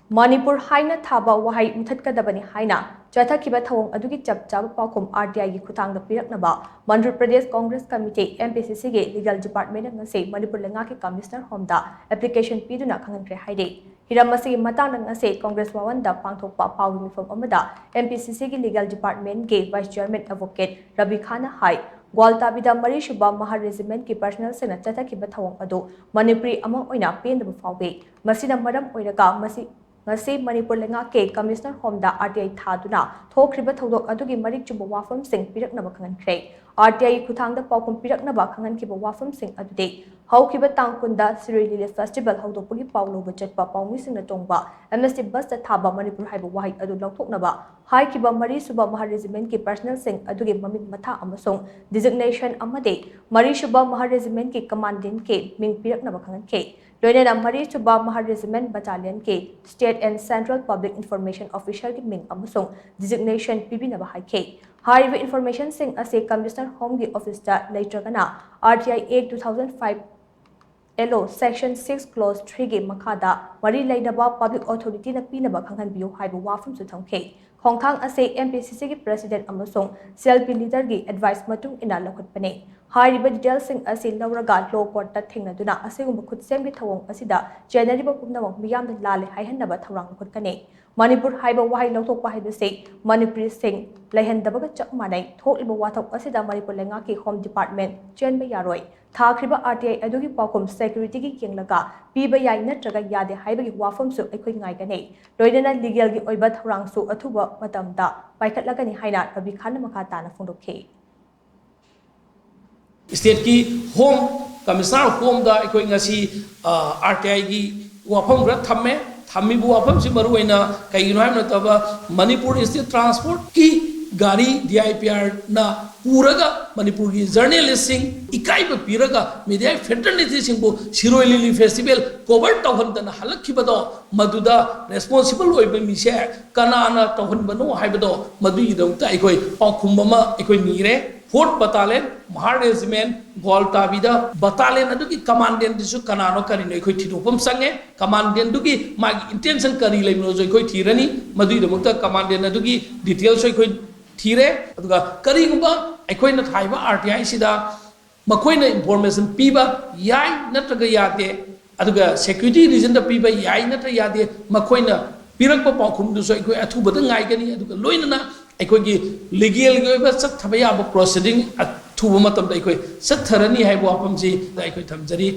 Manipur HAINA THABA WAHEI MUTHATKADABANI HAINA CHATHAKHIBA THOUONG ADUGI CHAP CHABA PAOKHUM RTI Khuthangda Piraknaba Manipur Pradesh Congress Committee MPCC Legal Department ngase Manipur Lengaki Commissioner Homda application Piduna Khang-Hankhre HAIRI Hiramasi Matang ngase Congress Wawanda Pangthokpa Pawi Mifam Amada MPCC Legal Department ge Vice Chairman Advocate Rabi Khana Hai Gwaltabida Mari Shuba Maha Regiment ki personal sena CHATHAKHIBA THOUONG adu Manipuri among oina pendaba fawbe masina maram oiraga Ngasi Manipur Lengaki Commissioner Homda RTI Thaduna Thokriba Thodok Adugi Marik Chuba Wafam Singh Piraknaba Khang-Hankhre RTI Khuthangda Paokhum Piraknaba Khang-Hankhre Wafam Singh Adude Haukiba Tangkunda Siri Lily Festival Haudopugi Paulo Bachatpa Paumi Singh Tongba MST Bus Thaba Manipur Haiba Wahai Adu Lautoknaba Haikiba Mari Suba Maha Regiment ki personal Singh Adugi Mamit Matha Amasong designation Amade Mari Suba Maha Regiment ki commandant ke Ming Piraknaba Khang-Hankhre Loinena Mari Suba Maha Regiment Battalion ke State and Central Public Information Official ki Ming Amasong designation Pibinaba Haike Hariba information sing ase Commissioner Home ki Office da Laitragana RTI Act 2005 LO Section 6 Clause 3 ki Makhada Mari Lainaba Public Authority na Pinaba Khang-Hanbiu Haiba Wafam su Thangke Khongthang ase MPCC ki President Amasong CLP leader ki advice matung ina lakhutpane Hariba details sing ase lawraga law court ta thengnaduna asegumba khutsem ki thawong asida January pumnawang miyam da lale haihanaba thawrang lakhutkane Manipur haiba wahai lawthokpa haibase Manipuri sing laihandabaga chak manai thokliba wathok asida Manipur Lengaki Home Department chenba yaroi Thakriba RTI adugi Paokhum security ki kenglaga piba yai natraga yade haibagi wafam su aikhoi ngaigane loidena legal gi oiba thawrang su athuba matamda paikhatlagani haina Rabi Khana makha tana phongdokhe State ki home commissioner home da ikoi ngasi RTI gi wafam ra thammi bu wafam si maruina kaigino ham nataba Manipur State Transport ki gari DIPR na puraga Manipur ki journalist sing ikai ba piraga media fraternity sing bu Shiroi Lily Festival cover tawhandana halakhibado maduda responsible oiba mi se kanana tawhanbano haibado madu idamta ikoi Paokhum ma ikoi nire 4th Battalion, Maha Regiment, Gwaltabida, Battalion, adugi commandant disu kanano karino ikoi thidopam sange, commandant dugi magi intention kari laimno jo ikoi thirani, madu idamta commandant adugi details ikoi thire, aduga kari gumba ikoi na thaiba RTI sida makoi na information piba yai natraga yade, aduga security reason da piba yai natra yade, makoi na pirakpa Paokhum duso ikoi athubada ngai gani aduga loinana अखोगी legal चथब याब proceeding अथुब मतलब अखोई चथरनी है वाफम से अखोई थमजरी